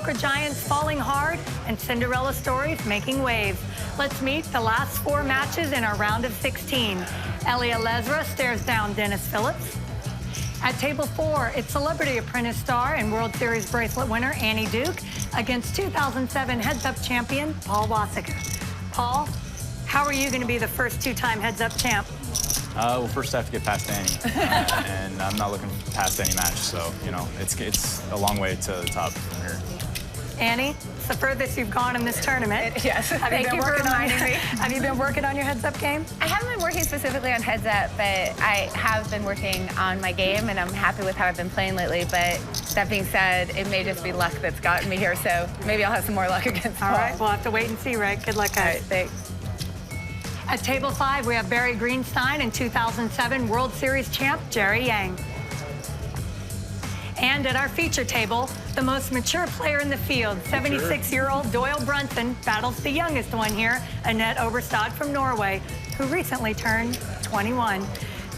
poker giants falling hard and Cinderella stories making waves. Let's meet the last 4 matches in our round of 16. Elia Lesra stares down Dennis Phillips. At table 4, it's Celebrity Apprentice star and World Series bracelet winner Annie Duke against 2007 heads-up champion Paul Wassica. Paul, how are you going to be the first 2-time heads-up champ? Well, first I have to get past Annie, and I'm not looking past any match, so, you know, it's a long way to the top from here. Annie, it's the furthest you've gone in this tournament. Yes, thank you for reminding me. Have you been working on your heads-up game? I haven't been working specifically on heads-up, but I have been working on my game, and I'm happy with how I've been playing lately. But that being said, it may just be luck that's gotten me here, so maybe I'll have some more luck against Paul. All right, we'll have to wait and see, right? Good luck, guys. All right, thanks. At table 5, we have Barry Greenstein and 2007 World Series champ Jerry Yang. And at our feature table, the most mature player in the field, 76-year-old Doyle Brunson, battles the youngest one here, Annette Oberstad from Norway, who recently turned 21.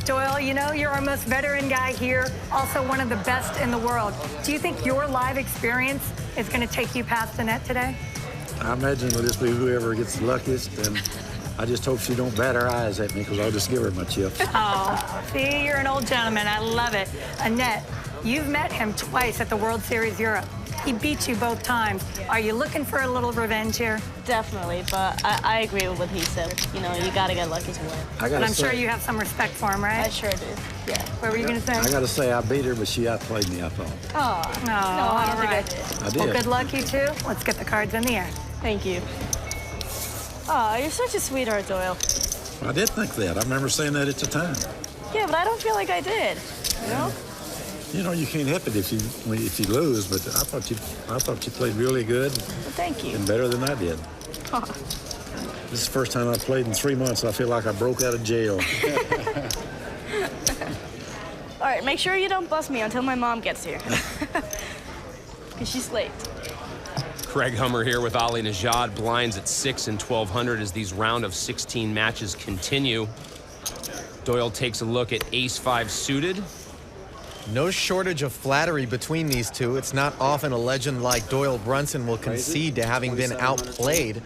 Doyle, you know, you're our most veteran guy here, also one of the best in the world. Do you think your live experience is going to take you past Annette today? I imagine it'll just be whoever gets the luckiest, and I just hope she don't bat her eyes at me, because I'll just give her my chips. Oh, see, you're an old gentleman. I love it. Annette, you've met him twice at the World Series Europe. He beat you both times. Are you looking for a little revenge here? Definitely, but I agree with what he said. You know, you got to get lucky to win. And I'm sure you have some respect for him, right? I sure do, yeah. What were you going to say? I got to say, I beat her, but she outplayed me, I thought. Oh, No, I don't all right. think I did. I did. Well, good luck, you two. Let's get the cards in the air. Thank you. Oh, you're such a sweetheart, Doyle. I did think that. I remember saying that at the time. Yeah, but I don't feel like I did, you know? You know, you can't help it if you lose, but I thought you played really good. Well, thank you. And better than I did. This is the first time I've played in 3 months. I feel like I broke out of jail. All right, make sure you don't bust me until my mom gets here. Because she's late. Craig Hummer here with Ali Najad. Blinds at 6 and 1200 as these round of 16 matches continue. Doyle takes a look at ace-5 suited. No shortage of flattery between these two. It's not often a legend like Doyle Brunson will concede to having been outplayed,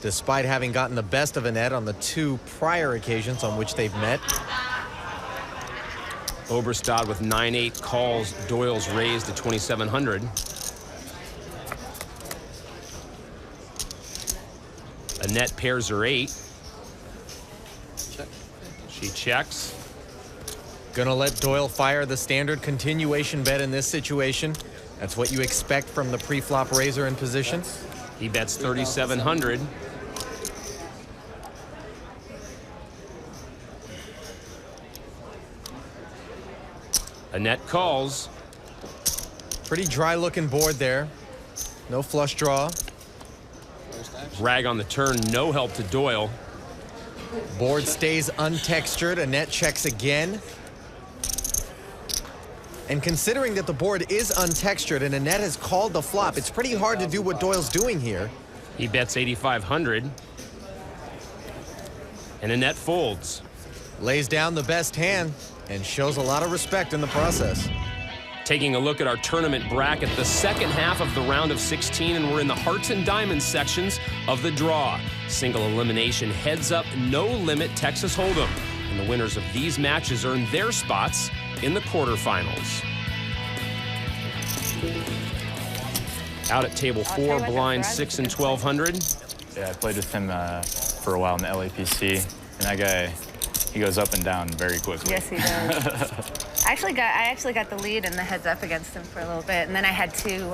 despite having gotten the best of Annette on the 2 prior occasions on which they've met. Oberstad with 9-8 calls Doyle's raised to 2700. Annette pairs her 8. She checks. Gonna let Doyle fire the standard continuation bet in this situation. That's what you expect from the pre-flop raiser in position. He bets 3,700. Annette calls. Pretty dry looking board there. No flush draw. Rag on the turn, no help to Doyle. Board stays untextured. Annette checks again. And considering that the board is untextured and Annette has called the flop, it's pretty hard to do what Doyle's doing here. He bets 8,500. And Annette folds. Lays down the best hand and shows a lot of respect in the process. Taking a look at our tournament bracket, the second half of the round of 16, and we're in the hearts and diamonds sections of the draw. Single elimination, heads up, no limit Texas Hold'em. And the winners of these matches earn their spots in the quarterfinals. Out at table 4, blinds 6 and 1200. Yeah, I played with him for a while in the LAPC, and that guy, he goes up and down very quickly. Yes, he does. I actually got the lead in the heads up against him for a little bit, and then I had 2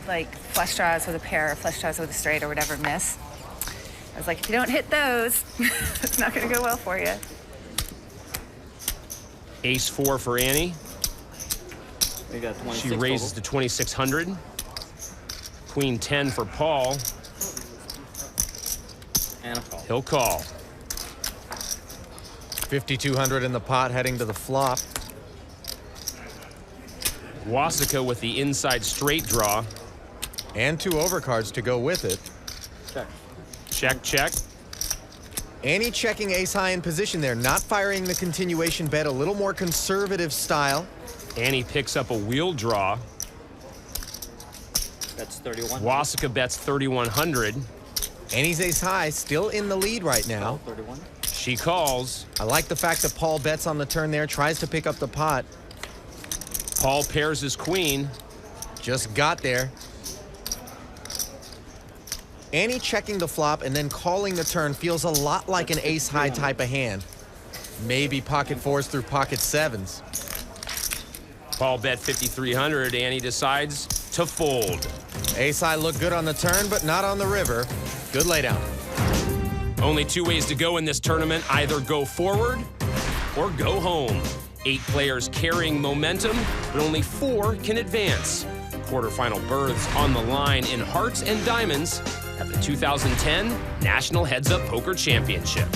like flush draws with a pair or flush draws with a straight or whatever miss. I was like, if you don't hit those, it's not going to go well for you. Ace-4 for Annie. We got 26 She raises to 2,600. Queen-10 for Paul. and a call. He'll call. 5,200 in the pot heading to the flop. Wassica with the inside straight draw. And 2 overcards to go with it. Check. Check, check. Annie checking ace high in position there, not firing the continuation bet, a little more conservative style. Annie picks up a wheel draw. That's 31. Wasika bets 3,100. Annie's ace high, still in the lead right now. 31. She calls. I like the fact that Paul bets on the turn there, tries to pick up the pot. Paul pairs his queen. Just got there. Annie checking the flop and then calling the turn feels a lot like an ace high type of hand. Maybe pocket fours through pocket sevens. Paul bet 5,300. Annie decides to fold. Ace high looked good on the turn, but not on the river. Good laydown. Only 2 ways to go in this tournament. Either go forward or go home. 8 players carrying momentum, but only 4 can advance. Quarterfinal berths on the line in hearts and diamonds at the 2010 National Heads Up Poker Championship.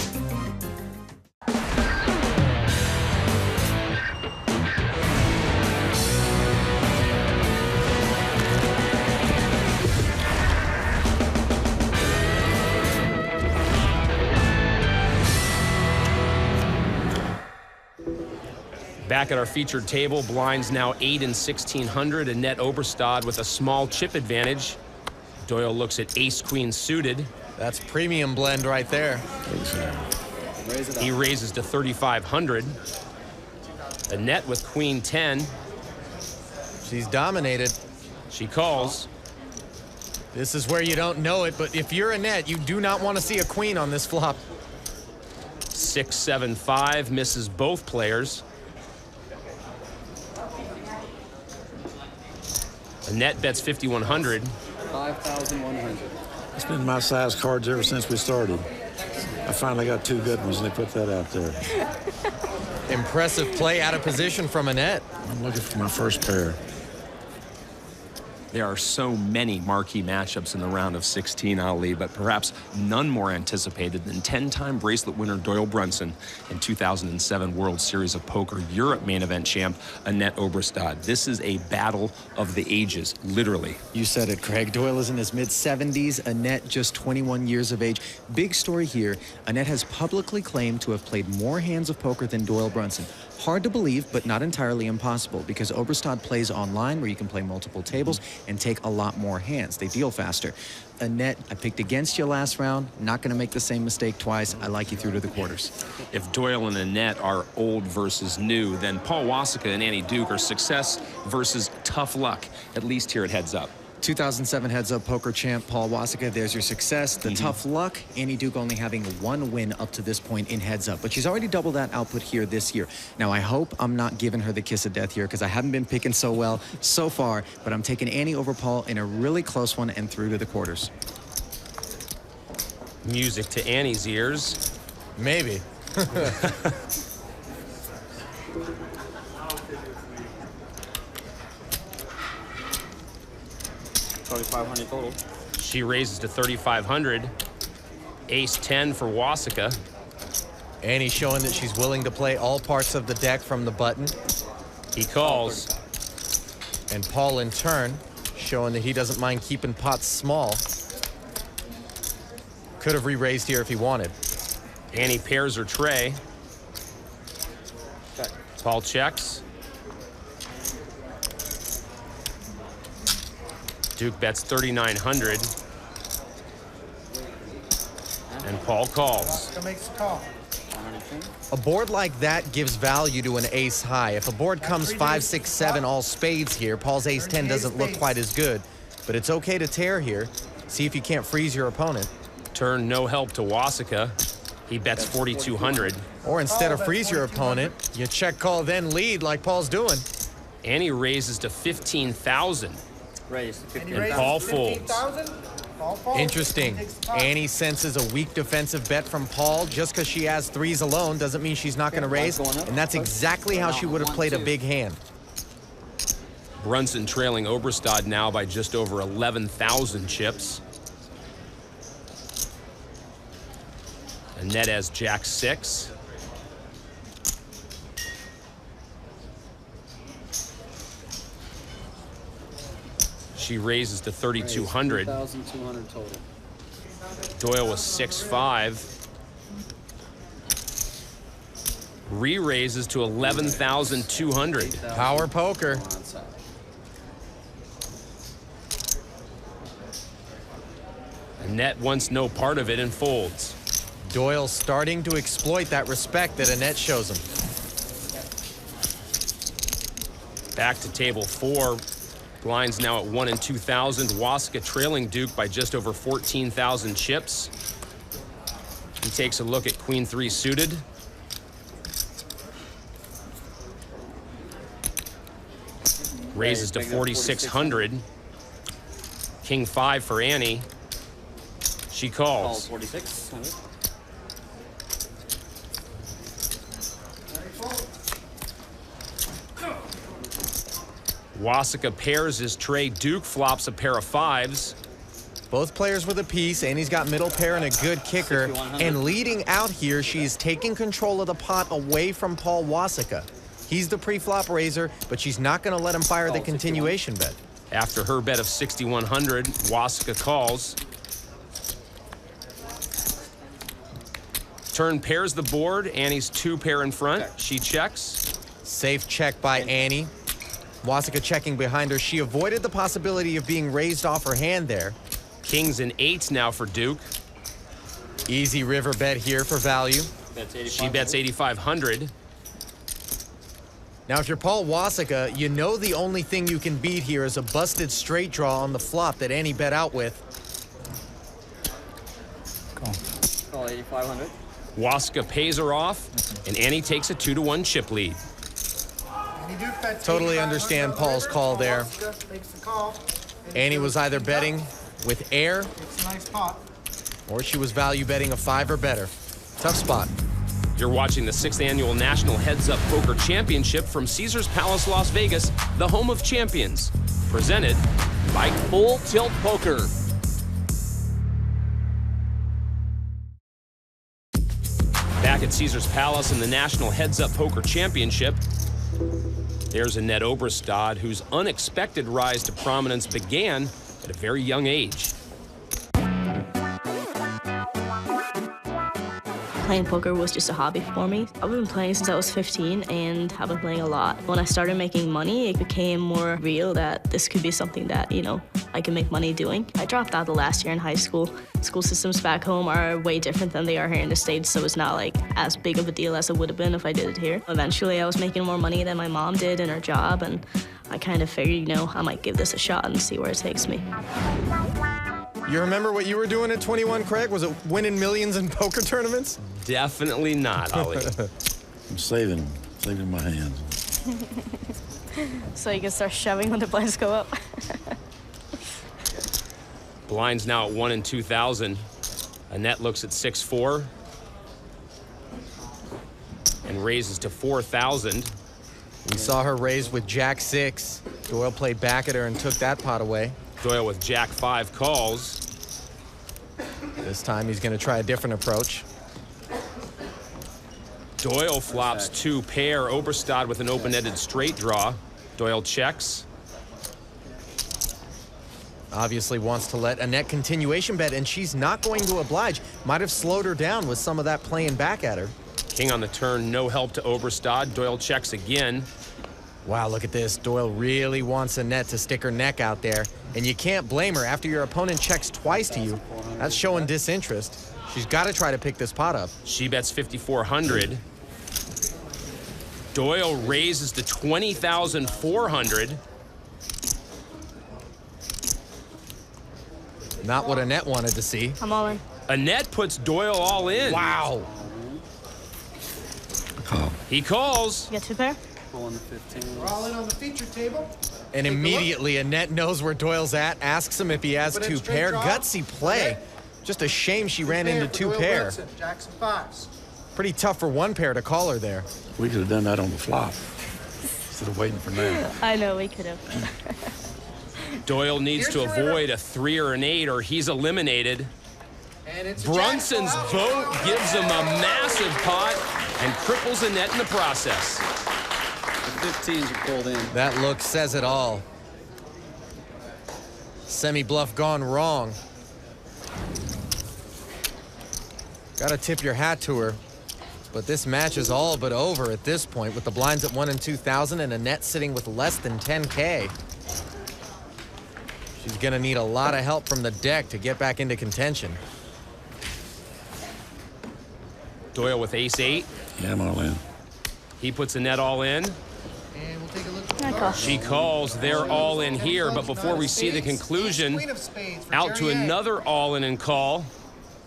Back at our featured table, blinds now 8 and 1,600. Annette Oberstad with a small chip advantage. Doyle looks at ace-queen suited. That's premium blend right there. He raises to 3,500. Annette with queen 10. She's dominated. She calls. This is where you don't know it, but if you're Annette, you do not want to see a queen on this flop. 6, 7, 5 misses both players. Annette bets 5,100. 5,100. It's been my size cards ever since we started. I finally got 2 good ones, and they put that out there. Impressive play out of position from Annette. I'm looking for my first pair. There are so many marquee matchups in the round of 16, Ali, but perhaps none more anticipated than 10-time bracelet winner Doyle Brunson and 2007 World Series of Poker Europe main event champ Annette Oberstad. This is a battle of the ages, literally. You said it, Craig. Doyle is in his mid-70s. Annette just 21 years of age. Big story here. Annette has publicly claimed to have played more hands of poker than Doyle Brunson. Hard to believe, but not entirely impossible, because Oberstad plays online where you can play multiple tables and take a lot more hands. They deal faster. Annette, I picked against you last round. Not going to make the same mistake twice. I like you through to the quarters. If Doyle and Annette are old versus new, then Paul Wasika and Annie Duke are success versus tough luck, at least here at Heads Up. 2007 Heads Up Poker champ Paul Wasika, there's your success. The tough luck, Annie Duke only having 1 win up to this point in Heads Up, but she's already doubled that output here this year. Now, I hope I'm not giving her the kiss of death here, because I haven't been picking so well so far, but I'm taking Annie over Paul in a really close one and through to the quarters. Music to Annie's ears. Maybe. 3,500 total. She raises to 3,500. Ace 10 for Wasika. Annie showing that she's willing to play all parts of the deck from the button. He calls. And Paul, in turn, showing that he doesn't mind keeping pots small. Could have re-raised here if he wanted. Annie pairs her tray. Check. Paul checks. Duke bets 3,900. And Paul calls. A board like that gives value to an ace high. If a board comes 5, 6, 7 all spades here, Paul's ace 10 doesn't look quite as good. But it's okay to tear here. See if you can't freeze your opponent. Turn no help to Wasika. He bets 4,200. Or instead of freeze your opponent, you check call then lead like Paul's doing. Annie raises to 15,000. Raise to 50. And Paul folds. Interesting. Annie senses a weak defensive bet from Paul. Just because she has 3s alone doesn't mean she's not going to raise. And that's exactly how she would have played a big hand. Brunson trailing Oberstad now by just over 11,000 chips. Annette has Jack 6. She raises to 3,200. 3,200 total. Doyle was 6-5. Re-raises to 11,200. Power poker. Annette wants no part of it and folds. Doyle starting to exploit that respect that Annette shows him. Back to table 4. Blinds now at 1 and 2,000. Waska trailing Duke by just over 14,000 chips. He takes a look at Queen 3 suited. Raises to 4,600. King 5 for Annie. She calls. 4,600. Wasika pairs his tray. Duke flops a pair of 5s. Both players with a piece. Annie's got middle pair and a good kicker. And leading out here, she's taking control of the pot away from Paul Wasika. He's the pre-flop raiser, but she's not going to let him fire the continuation bet. After her bet of 6,100, Wasika calls. Turn pairs the board. Annie's 2-pair in front. She checks. Safe check by Annie. Wasika checking behind her. She avoided the possibility of being raised off her hand there. Kings and 8s now for Duke. Easy river bet here for value. She bets 8,500. Now, if you're Paul Wasika, you know the only thing you can beat here is a busted straight draw on the flop that Annie bet out with. Call 8,500. Wasika pays her off, and Annie takes a 2-1 chip lead. Totally understand Paul's call there. Annie was either betting with air, or she was value betting a 5 or better. Tough spot. You're watching the 6th annual National Heads Up Poker Championship from Caesars Palace, Las Vegas, the home of champions. Presented by Full Tilt Poker. Back at Caesars Palace in the National Heads Up Poker Championship, there's Annette Oberstad, whose unexpected rise to prominence began at a very young age. Playing poker was just a hobby for me. I've been playing since I was 15 and have been playing a lot. When I started making money, it became more real that this could be something that, you know, I can make money doing. I dropped out the last year in high school. School systems back home are way different than they are here in the States, so it's not like as big of a deal as it would have been if I did it here. Eventually, I was making more money than my mom did in her job, and I kind of figured, you know, I might give this a shot and see where it takes me. You remember what you were doing at 21, Craig? Was it winning millions in poker tournaments? Definitely not, Ollie. I'm saving my hands. So you can start shoving when the blinds go up. Blinds now at 1 and 2,000. Annette looks at 6-4 and raises to 4,000. We saw her raise with Jack-6. Doyle played back at her and took that pot away. Doyle with Jack-5 calls. This time he's going to try a different approach. Doyle flops 2-pair. Oberstad with an open-ended straight draw. Doyle checks. Obviously wants to let Annette continuation bet, and she's not going to oblige. Might have slowed her down with some of that playing back at her. King on the turn, no help to Oberstad. Doyle checks again. Wow, look at this. Doyle really wants Annette to stick her neck out there. And you can't blame her. After your opponent checks twice to you, that's showing disinterest. She's got to try to pick this pot up. She bets 5,400. Doyle raises to 20,400. Not what Annette wanted to see. I'm all in. Annette puts Doyle all in. Wow. Call. He calls. You got 2-pair? On the 15. We're all in on the feature table. And immediately Annette knows where Doyle's at, asks him if he has 2-pair. Gutsy play. Okay. Just a shame she ran into 2-pair. Jacks and 5s. Pretty tough for 1-pair to call her there. We could have done that on the flop instead of waiting for now. I know, we could have. Doyle needs to avoid a 3 or an 8 or he's eliminated. And it's Brunson's vote gives him a massive pot and cripples Annette in the process. The 15s are pulled in. That look says it all. Semi-bluff gone wrong. Gotta tip your hat to her. But this match is all but over at this point, with the blinds at 1 and 2,000 and Annette sitting with less than 10K. She's going to need a lot of help from the deck to get back into contention. Doyle with ace-8. Yeah, I'm all in. He puts a net all in. And we'll take a look. She calls. They're all in here, but before we see the conclusion, out to another all-in and call.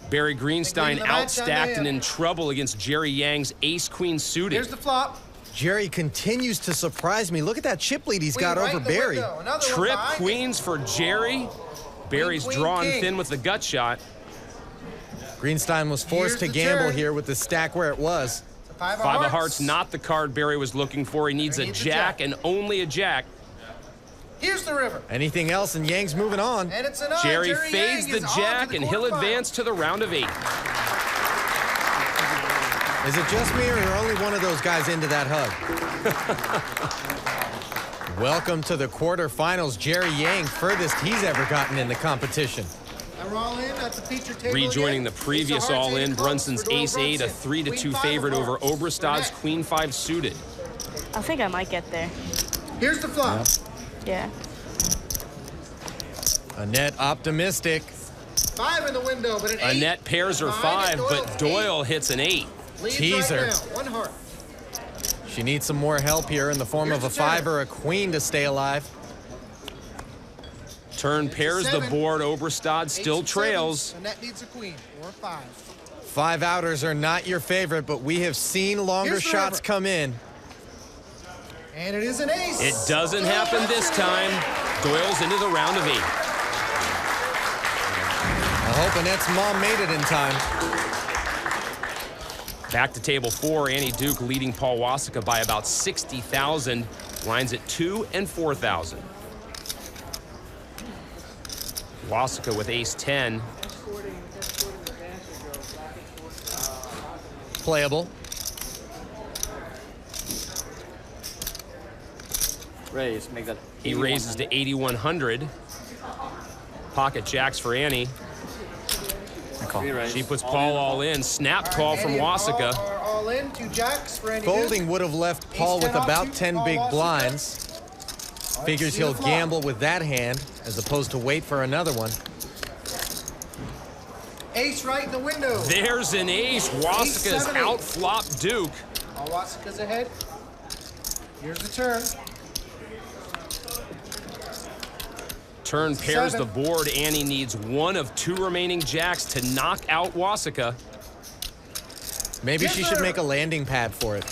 Barry Greenstein outstacked and in trouble against Jerry Yang's ace-queen suited. Here's the flop. Jerry continues to surprise me. Look at that chip lead he's got over Barry. Trip queens for Jerry. Barry's drawn thin with the gut shot. Greenstein was forced to gamble here with the stack where it was. Five of hearts, not the card Barry was looking for. He needs a jack and only a jack. Here's the river. Anything else, and Yang's moving on. And it's a 9. Jerry fades the jack, and he'll advance to the round of 8. Is it just me, or you're only one of those guys into that hug? Welcome to the quarterfinals. Jerry Yang, furthest he's ever gotten in the competition. We're all in at the feature table. Rejoining the previous all-in, Brunson's ace-8, a 3-2 favorite over Obrestad's queen-5 suited. I think I might get there. Here's the flop. Yeah. Annette optimistic. 5 in the window, but an 8. Annette pairs her 5, but Doyle hits an 8. Teaser. Right now, 1 heart. She needs some more help here in the form of a 5 or a queen to stay alive. Turn pairs the board. Obrestad still trails. Annette needs a queen or a 5. 5 outers are not your favorite, but we have seen longer shots come in. And it is an ace. It doesn't happen this time. Doyle's into the round of 8. I hope Annette's mom made it in time. Back to table 4. Annie Duke leading Paul Wasika by about 60,000. Lines at 2 and 4,000. Wasika with ace-10. Playable. Raise, make that. He raises to 8,100. Pocket jacks for Annie. She puts Paul all in. Snap call from Wasika. All in, 2 jacks for Andy Folding Duke. would have left Paul with about 10 big blinds. Figures he'll gamble with that hand as opposed to wait for another one. Ace right in the window. There's an ace. Wasika's outflopped Duke. All Wasika's ahead. Here's the turn. Turn pairs the board. Annie needs 1 of 2 remaining jacks to knock out Wasika. Maybe she should make a landing pad for it.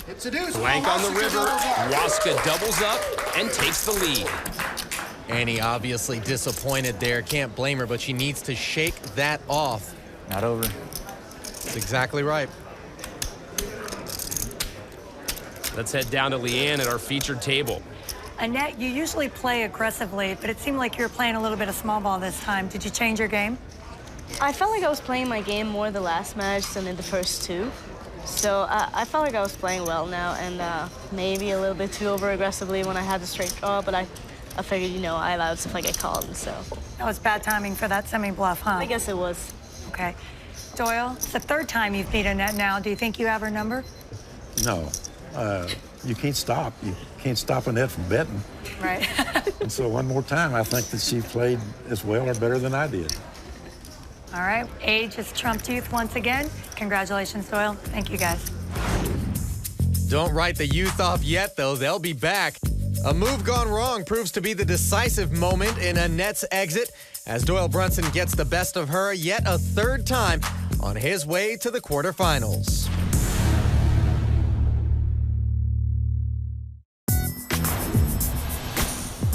It's a deuce. Blank on the river. Wasika doubles up and takes the lead. Annie obviously disappointed there. Can't blame her, but she needs to shake that off. Not over. That's exactly right. Let's head down to Leanne at our featured table. Annette, you usually play aggressively, but it seemed like you were playing a little bit of small ball this time. Did you change your game? I felt like I was playing my game more the last match than in the first 2. So I felt like I was playing well now, and maybe a little bit too over-aggressively when I had the straight draw, but I figured, you know, I allowed if I get called, and so. That was bad timing for that semi-bluff, huh? I guess it was. Okay. Doyle, it's the 3rd time you've beat Annette now. Do you think you have her number? No. You can't stop. You can't stop Annette from betting. Right. And so one more time, I think that she played as well or better than I did. All right. Age has trumped youth once again. Congratulations, Doyle. Thank you, guys. Don't write the youth off yet, though. They'll be back. A move gone wrong proves to be the decisive moment in Annette's exit as Doyle Brunson gets the best of her yet a 3rd time on his way to the quarterfinals.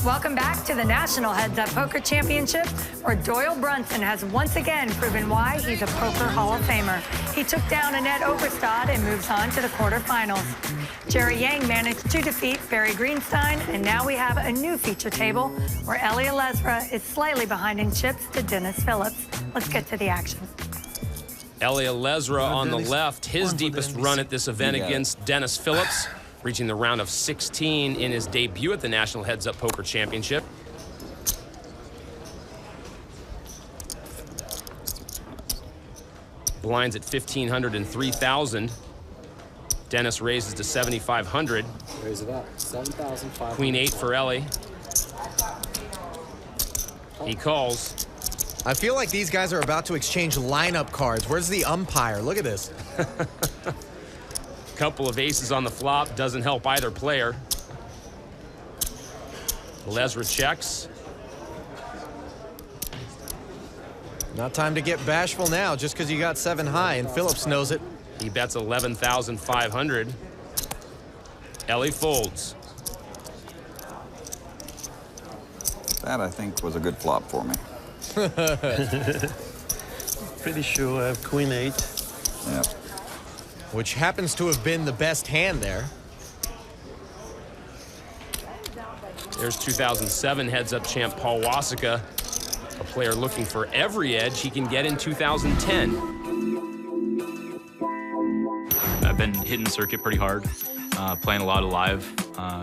Welcome back to the National Heads Up Poker Championship, where Doyle Brunson has once again proven why he's a Poker Hall of Famer. He took down Annette Obrestad and moves on to the quarterfinals. Jerry Yang managed to defeat Barry Greenstein, and now we have a new feature table where Elia Lesra is slightly behind in chips to Dennis Phillips. Let's get to the action. Elia Lesra on the left, his deepest run at this event against Dennis Phillips, reaching the round of 16 in his debut at the National Heads Up Poker Championship. Blinds at 1,500 and 3,000. Dennis raises to 7,500. Raise it up. 7,500. Queen 8 for Ellie. He calls. I feel like these guys are about to exchange lineup cards. Where's the umpire? Look at this. Couple of aces on the flop doesn't help either player. Lesra checks. Not time to get bashful now just because you got 7 high, and Phillips knows it. He bets 11,500. Ellie folds. That, I think, was a good flop for me. Pretty sure I have queen 8. Yeah. Which happens to have been the best hand there. There's 2007 heads-up champ Paul Wasika, a player looking for every edge he can get in 2010. I've been hitting the circuit pretty hard, playing a lot of live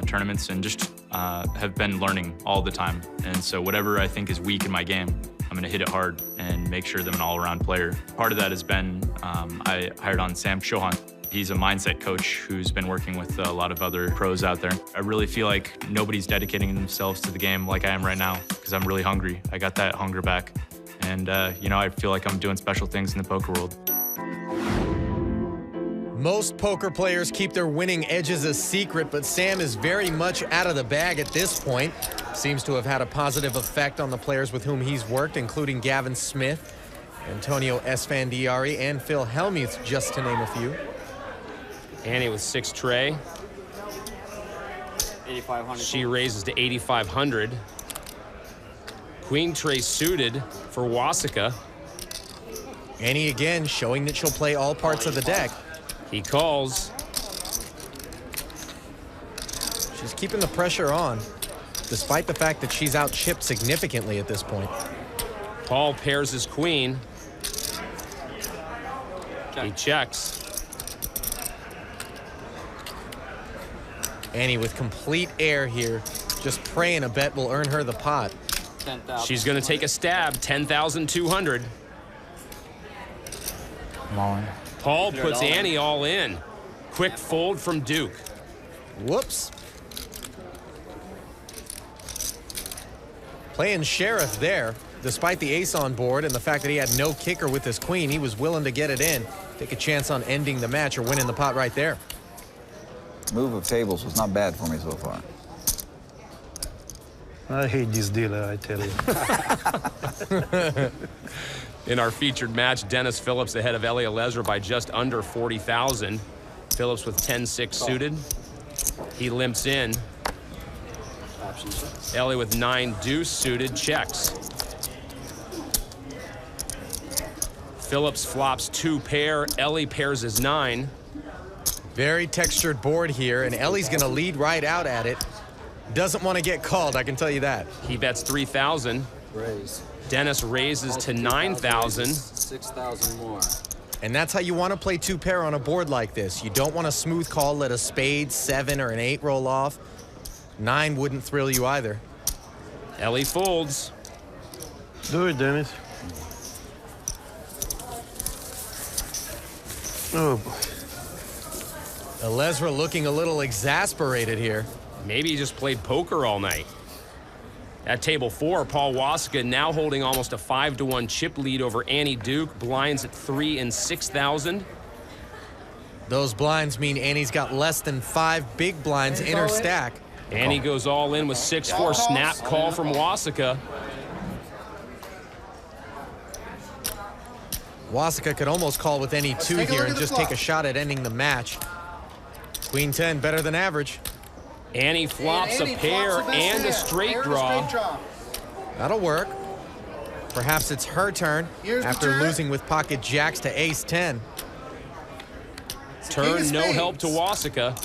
tournaments, and just have been learning all the time. And so whatever I think is weak in my game, I'm going to hit it hard and make sure that I'm an all-around player. Part of that has been I hired on Sam Chauhan. He's a mindset coach who's been working with a lot of other pros out there. I really feel like nobody's dedicating themselves to the game like I am right now because I'm really hungry. I got that hunger back. And, you know, I feel like I'm doing special things in the poker world. Most poker players keep their winning edges a secret, but Sam is very much out of the bag at this point. Seems to have had a positive effect on the players with whom he's worked, including Gavin Smith, Antonio Esfandiari, and Phil Hellmuth, just to name a few. Annie with 6 tray. 8,500. She raises to 8,500. Queen tray suited for Wasika. Annie again showing that she'll play all parts of the deck. He calls. She's keeping the pressure on, despite the fact that she's out chipped significantly at this point. Paul pairs his queen. He checks. Annie with complete air here, just praying a bet will earn her the pot. 10,000. She's going to take a stab, 10,200. Come on. Paul puts Annie all in. Quick fold from Duke. Whoops. Playing sheriff there. Despite the ace on board and the fact that he had no kicker with his queen, he was willing to get it in. Take a chance on ending the match or winning the pot right there. Move of tables was not bad for me so far. I hate this dealer, I tell you. In our featured match, Dennis Phillips ahead of Ellie Lesra by just under 40,000. Phillips with 10-6 suited. He limps in. Ellie with 9 deuce suited checks. Phillips flops 2 pair. Ellie pairs his 9. Very textured board here, and Ellie's going to lead right out at it. Doesn't want to get called, I can tell you that. He bets 3,000. Raise. Dennis raises to 9,000. 6,000 more. And that's how you want to play 2 pair on a board like this. You don't want a smooth call, let a spade, 7, or an 8 roll off. 9 wouldn't thrill you either. Ellie folds. Do it, Dennis. Oh, boy. Lesra looking a little exasperated here. Maybe he just played poker all night. At table 4, Paul Wasika now holding almost a 5-1 chip lead over Annie Duke. Blinds at 3 and 6,000. Those blinds mean Annie's got less than 5 big blinds in her stack. Annie goes all in with 6-4 snap call from Wasika. Wasika could almost call with any 2 here and just take a shot at ending the match. Queen 10 better than average. Annie flops a pair and a straight draw. That'll work. Perhaps it's her turn after losing with pocket jacks to ace 10. Turn no help to Wasika.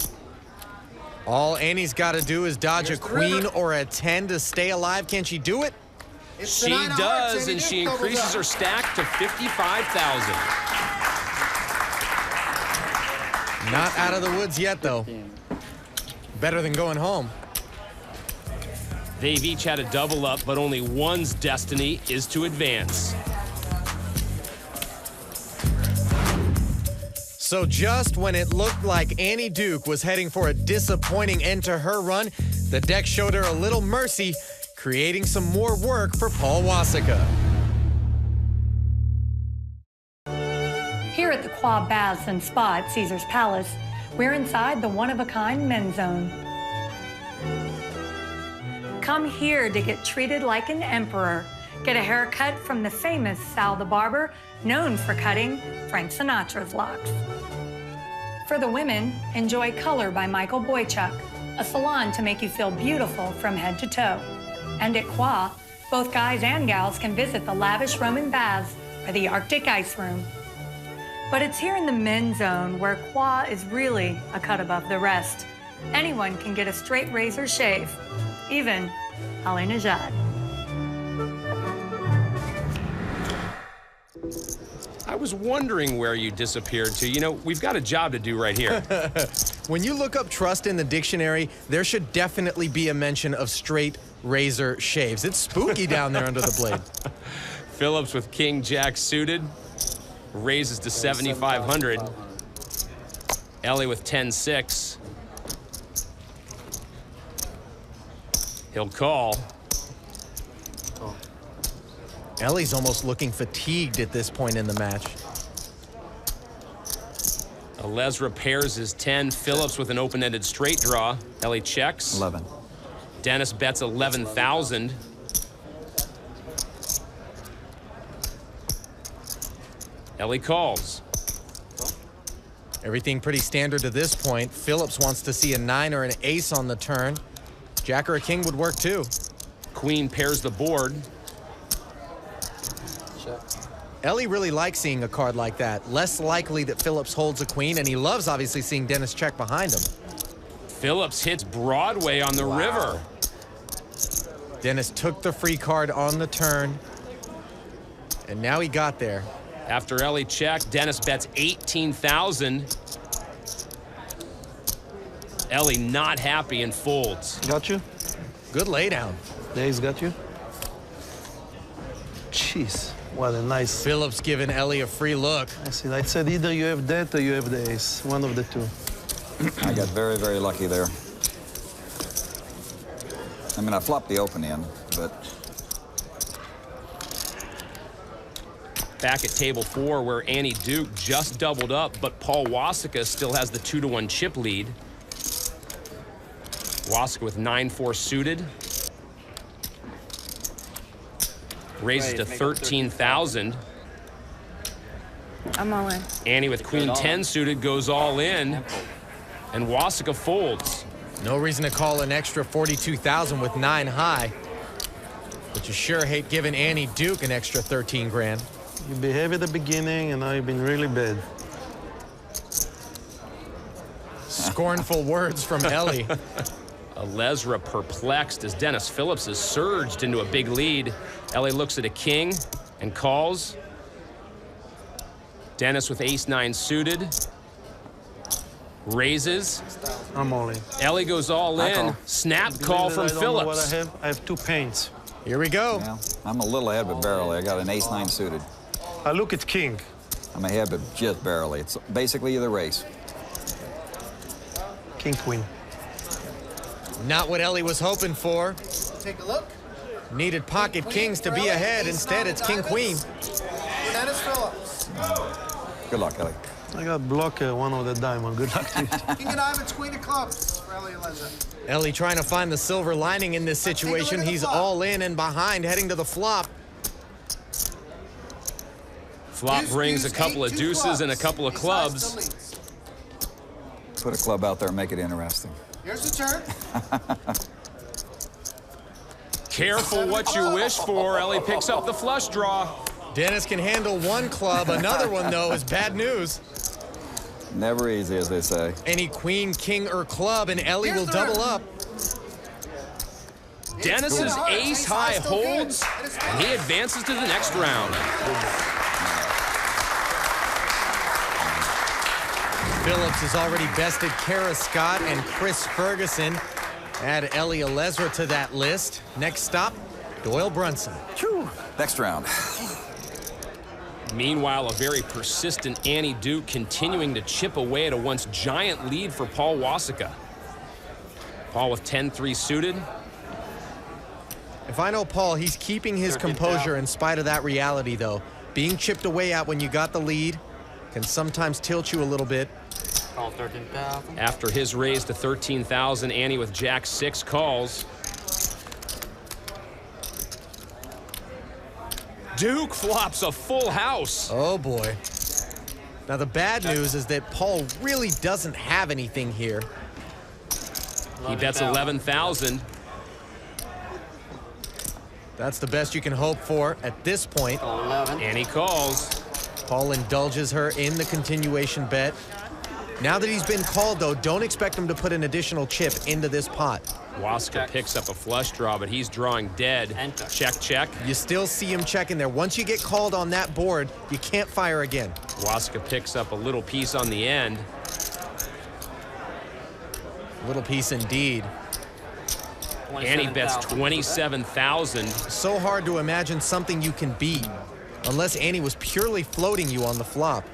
All Annie's got to do is dodge a queen or a 10 to stay alive. Can she do it? She does, and she increases her stack to 55,000. Not out of the woods yet, though. Better than going home. They've each had a double up, but only one's destiny is to advance. So just when it looked like Annie Duke was heading for a disappointing end to her run, the deck showed her a little mercy, creating some more work for Paul Wasika. Here at the Quad Baths and Spa at Caesar's Palace, we're inside the one-of-a-kind men's zone. Come here to get treated like an emperor. Get a haircut from the famous Sal the Barber, known for cutting Frank Sinatra's locks. For the women, enjoy Color by Michael Boychuk, a salon to make you feel beautiful from head to toe. And at Qua, both guys and gals can visit the lavish Roman baths or the Arctic ice room. But it's here in the men's zone where Qua is really a cut above the rest. Anyone can get a straight razor shave, even Ali Najad. I was wondering where you disappeared to. You know, we've got a job to do right here. When you look up trust in the dictionary, there should definitely be a mention of straight razor shaves. It's spooky down there under the blade. Phillips with King Jack suited. Raises to 7,500. Ellie with 10-6. He'll call. Ellie's almost looking fatigued at this point in the match. Lesra pairs his 10. Phillips with an open-ended straight draw. Ellie checks. 11. Dennis bets 11,000. Ellie calls. Everything pretty standard to this point. Phillips wants to see a 9 or an ace on the turn. Jack or a king would work too. Queen pairs the board. Check. Ellie really likes seeing a card like that. Less likely that Phillips holds a queen, and he loves obviously seeing Dennis check behind him. Phillips hits Broadway on the river. Dennis took the free card on the turn, and now he got there. After Ellie checked, Dennis bets 18,000. Ellie not happy and folds. Got you? Good laydown. The ace got you? Jeez, what a nice... Phillips giving Ellie a free look. I see. I said either you have that or you have the ace. One of the two. I got very, very lucky there. I mean, I flopped the open end, but... Back at table 4, where Annie Duke just doubled up, but Paul Wasika still has the 2-1 chip lead. Wasika with 9-4 suited. Raises to 13,000. I'm all in. Annie with Queen 10 suited goes all in, and Wasika folds. No reason to call an extra 42,000 with 9 high. But you sure hate giving Annie Duke an extra 13 grand. You behave at the beginning, and now you've been really bad. Scornful words from Ellie. Lesra perplexed as Dennis Phillips has surged into a big lead. Ellie looks at a king and calls. Dennis with ace-9 suited. Raises. I'm all in. Ellie goes all in. Snap call from Phillips. What I have 2 paints. Here we go. Yeah, I'm a little ahead, but barely. I got an ace-9 suited. I look at king. I'm ahead, but just barely. It's basically the race. King, queen. Not what Ellie was hoping for. Take a look. Needed pocket kings to be ahead. Instead, it's king, queen. Dennis Phillips. Good luck, Ellie. I got blocker, 1 of the diamond. Good luck to you. King of diamonds, queen of clubs for Ellie and Lesra. Ellie trying to find the silver lining in this situation. He's all in and behind, heading to the flop. Flop brings a couple of deuces and a couple of clubs. Put a club out there and make it interesting. Here's the turn. Careful what you wish for. Ellie picks up the flush draw. Dennis can handle 1 club. Another one, though, is bad news. Never easy, as they say. Any queen, king, or club, and Ellie will double up. Dennis's ace-high holds, and he advances to the next round. Phillips has already bested Kara Scott and Chris Ferguson. Add Ellie Lesra to that list. Next stop, Doyle Brunson. Next round. Meanwhile, a very persistent Annie Duke continuing to chip away at a once giant lead for Paul Wasika. Paul with 10-3 suited. If I know Paul, he's keeping his composure in spite of that reality, though. Being chipped away at when you got the lead can sometimes tilt you a little bit. Call 13,000. After his raise to 13,000, Annie with Jack-6 calls. Duke flops a full house. Oh, boy. Now, the bad news is that Paul really doesn't have anything here. He bets 11,000. That's the best you can hope for at this point. 11. Annie calls. Paul indulges her in the continuation bet. Now that he's been called, though, don't expect him to put an additional chip into this pot. Waska picks up a flush draw, but he's drawing dead. Check, check. You still see him checking there. Once you get called on that board, you can't fire again. Waska picks up a little piece on the end. Little piece indeed. Annie bets 27,000. So hard to imagine something you can beat, unless Annie was purely floating you on the flop.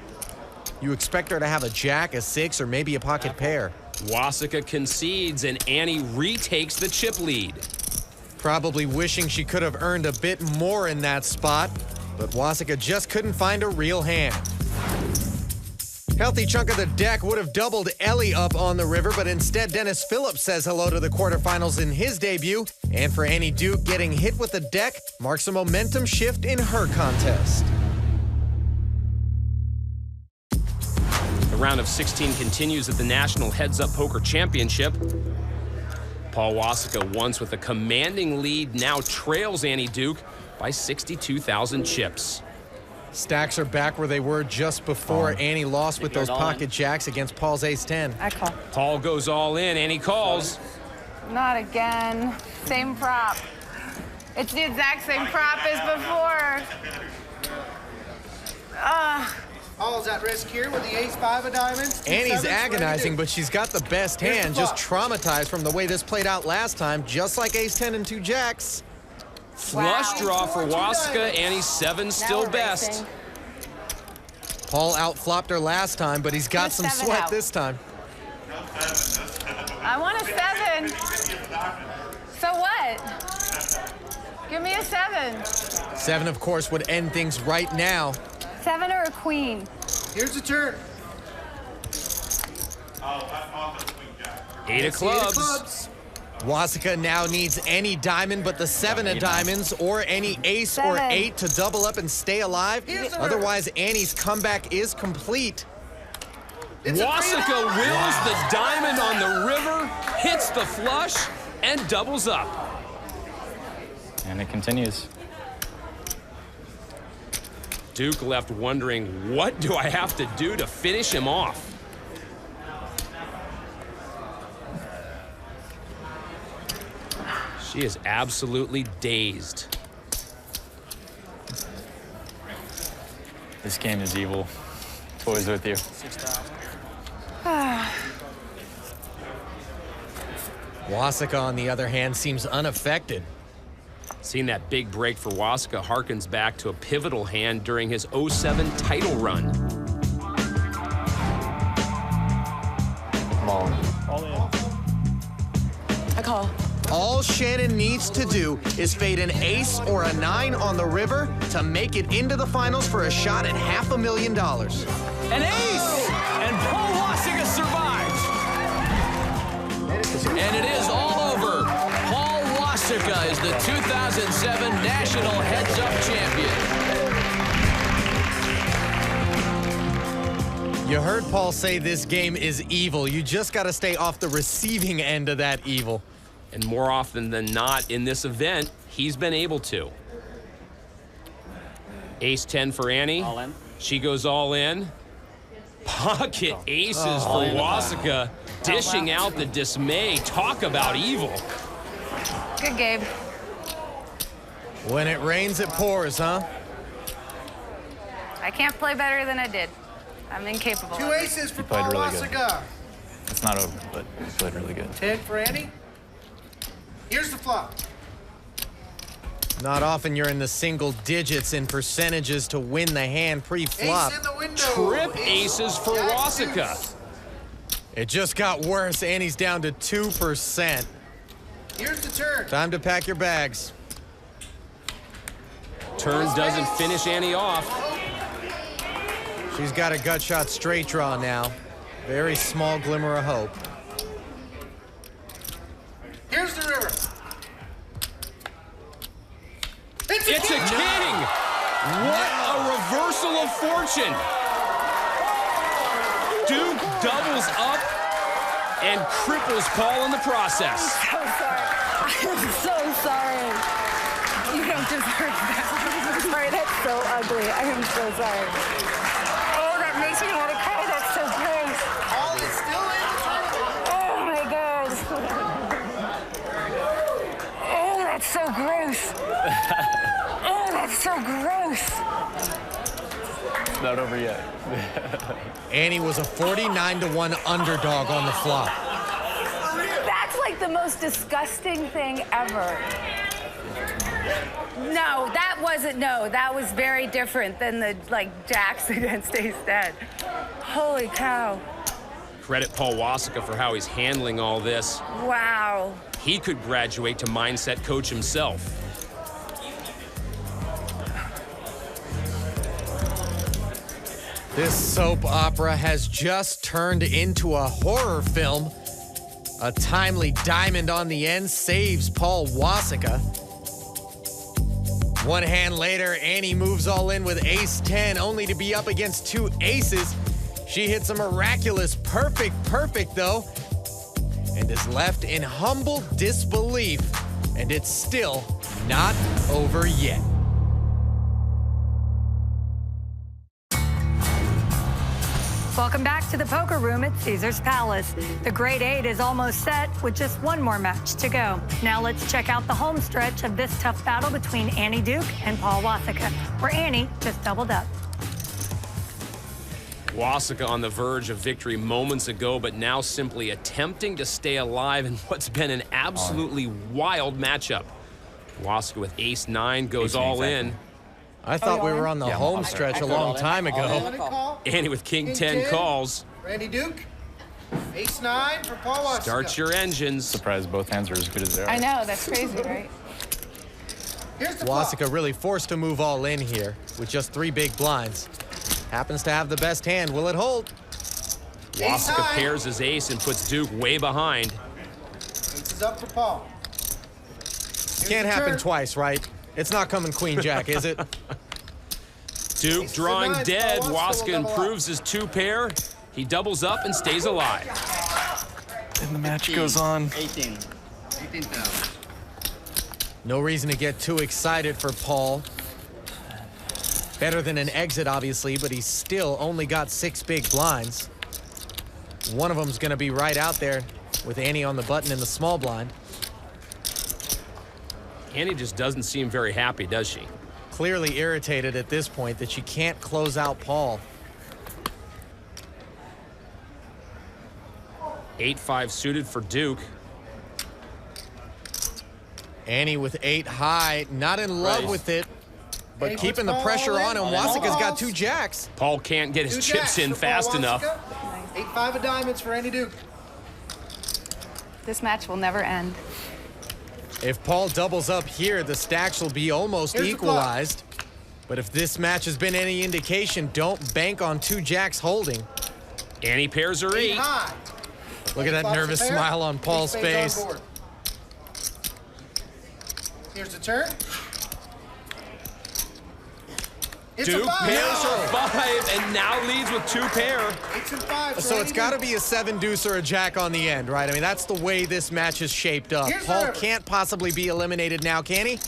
You expect her to have a jack, a 6, or maybe a pocket pair. Waska concedes, and Annie retakes the chip lead. Probably wishing she could have earned a bit more in that spot, but Waska just couldn't find a real hand. Healthy chunk of the deck would have doubled Ellie up on the river, but instead Dennis Phillips says hello to the quarterfinals in his debut. And for Annie Duke, getting hit with the deck marks a momentum shift in her contest. The round of 16 continues at the National Heads Up Poker Championship. Paul Waska, once with a commanding lead, now trails Annie Duke by 62,000 chips. Stacks are back where they were just before Annie lost with those pocket jacks against Paul's ace-10. I call. Paul goes all in, Annie calls. Not again. Same prop. It's the exact same prop as before. All's at risk here with the ace-5 of diamonds. Annie's agonizing, but she's got the best hand, just traumatized from the way this played out last time, just like ace-10 and 2 jacks. Flush draw for Waska. Annie's 7 still best. Paul outflopped her last time, but he's got some sweat this time. I want a 7. So what? Give me a 7. 7, of course, would end things right now. 7 or a queen? Here's the turn. 8 of clubs. Waska now needs any diamond but the 7 of diamonds, or any ace or 8 to double up and stay alive. Otherwise, Annie's comeback is complete. Waska wills the diamond on the river, hits the flush, and doubles up. And it continues. Duke left wondering, what do I have to do to finish him off? She is absolutely dazed. This game is evil. Toys with you. 6,000. Waska, on the other hand, seems unaffected. Seeing that big break for Waska harkens back to a pivotal hand during his 07 title run. Come on. All in. I call. All Shannon needs to do is fade an ace or a 9 on the river to make it into the finals for a shot at $500,000. An ace! And Paul Waska survives. And it is all over. Paul Waska is the 2007 National Heads Up Champion. You heard Paul say this game is evil. You just got to stay off the receiving end of that evil. And more often than not in this event, he's been able to. Ace-10 for Annie. All in. She goes all in. Pocket aces for Waska, dishing out the dismay. Talk about evil. Good game. When it rains, it pours, huh? I can't play better than I did. I'm incapable. 2 aces for You played Paul really good. Waska. It's not over, but you played really good. 10 for Annie. Here's the flop. Not often you're in the single digits in percentages to win the hand pre-flop. Ace in the window. Trip aces for Jack Waska. deuce. It just got worse. Annie's down to 2%. Here's the turn. Time to pack your bags. turn doesn't finish Annie off. She's got a gut shot straight draw now. Very small glimmer of hope. Here's the river. It's a king! What a reversal of fortune! Duke doubles up and cripples Paul in the process. I'm so sorry. I'm so sorry. You don't deserve that. I'm sorry, that's so ugly. I am so sorry. Oh, that makes me want to cry. That's so gross. Paul is still in the tournament. Oh, my God. Oh, that's so gross. Oh, that's so gross. It's not over yet. Annie was a 49-1 underdog on the flop. That's like the most disgusting thing ever. No, that wasn't, no, that was very different than the, like, jacks against ace-10. Holy cow. Credit Paul Wasika for how he's handling all this. Wow. He could graduate to mindset coach himself. This soap opera has just turned into a horror film. A timely diamond on the end saves Paul Wasika. One hand later, Annie moves all in with ace-10, only to be up against two aces. She hits a miraculous perfect though, and is left in humble disbelief. And it's still not over yet. Welcome back to the poker room at Caesar's Palace. The Great Eight is almost set with just one more match to go. Now let's check out the home stretch of this tough battle between Annie Duke and Paul Wasika, where Annie just doubled up. Wasika on the verge of victory moments ago, but now simply attempting to stay alive in what's been an absolutely wild matchup. Wasika with ace-9 goes all in. I thought we were on the home stretch a long time ago. Annie with king-10 calls. Randy Duke, ace-9 for Paul Wasika. Start your engines. Surprised both hands are as good as they are. I know, that's crazy, right? Here's the Wasika really forced to move all in here with just 3 big blinds. Happens to have the best hand. Will it hold? Wasika pairs his ace and puts Duke way behind. Ace is up for Paul. Can't happen twice, right? It's not coming queen-jack, is it? Duke drawing dead. Wasika improves his 2-pair. He doubles up and stays alive. And the match goes on. 18,000. No reason to get too excited for Paul. Better than an exit, obviously, but he's still only got 6 big blinds. One of them's going to be right out there with Annie on the button in the small blind. Annie just doesn't seem very happy, does she? Clearly irritated at this point that she can't close out Paul. 8-5 suited for Duke. Annie with 8 high, not in love with it, but keeping the pressure on him. Wasika's got 2 jacks. Paul can't get his chips in fast enough. 8-5 of diamonds for Annie Duke. This match will never end. If Paul doubles up here, the stacks will be almost equalized. But if this match has been any indication, don't bank on 2 jacks holding. Annie pairs her 8. Look at that nervous smile on Paul's face. Here's the turn. Duke pairs her 5 and now leads with 2 pair. 8s and 5s. So it's got to be a 7 deuce or a jack on the end, right? I mean, that's the way this match is shaped up. Paul can't possibly be eliminated now, can he?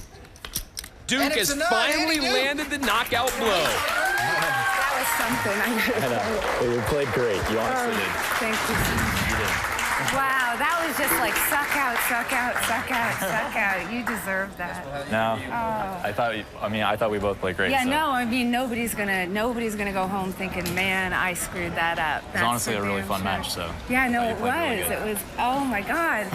Duke has finally landed the knockout blow. That was something. You played great. You honestly did. Thank you. You did. Wow, that was just like suck out, suck out, suck out, suck out. You deserve that. No, Oh. I thought we both played great. Yeah, so. no, I mean nobody's gonna go home thinking, man, I screwed that up. It was honestly a really fun match. So. Yeah, no, it was. Really It was. Oh my God.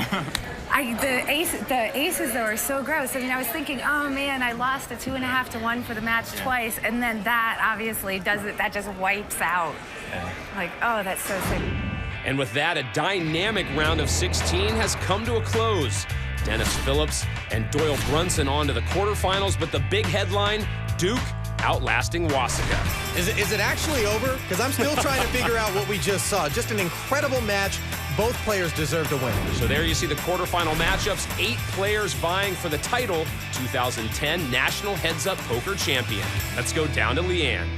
The aces though are so gross. I mean, I was thinking, oh man, I lost a 2.5 to 1 for the match twice, and then that obviously does it. That just wipes out. Yeah. Like, oh, that's so sick. And with that, a dynamic round of 16 has come to a close. Dennis Phillips and Doyle Brunson on to the quarterfinals, but the big headline, Duke outlasting Wasika. Is it actually over? Because I'm still trying to figure out what we just saw. Just an incredible match. Both players deserve to win. So there you see the quarterfinal matchups. 8 players vying for the title, 2010 National Heads Up Poker Champion. Let's go down to Leanne.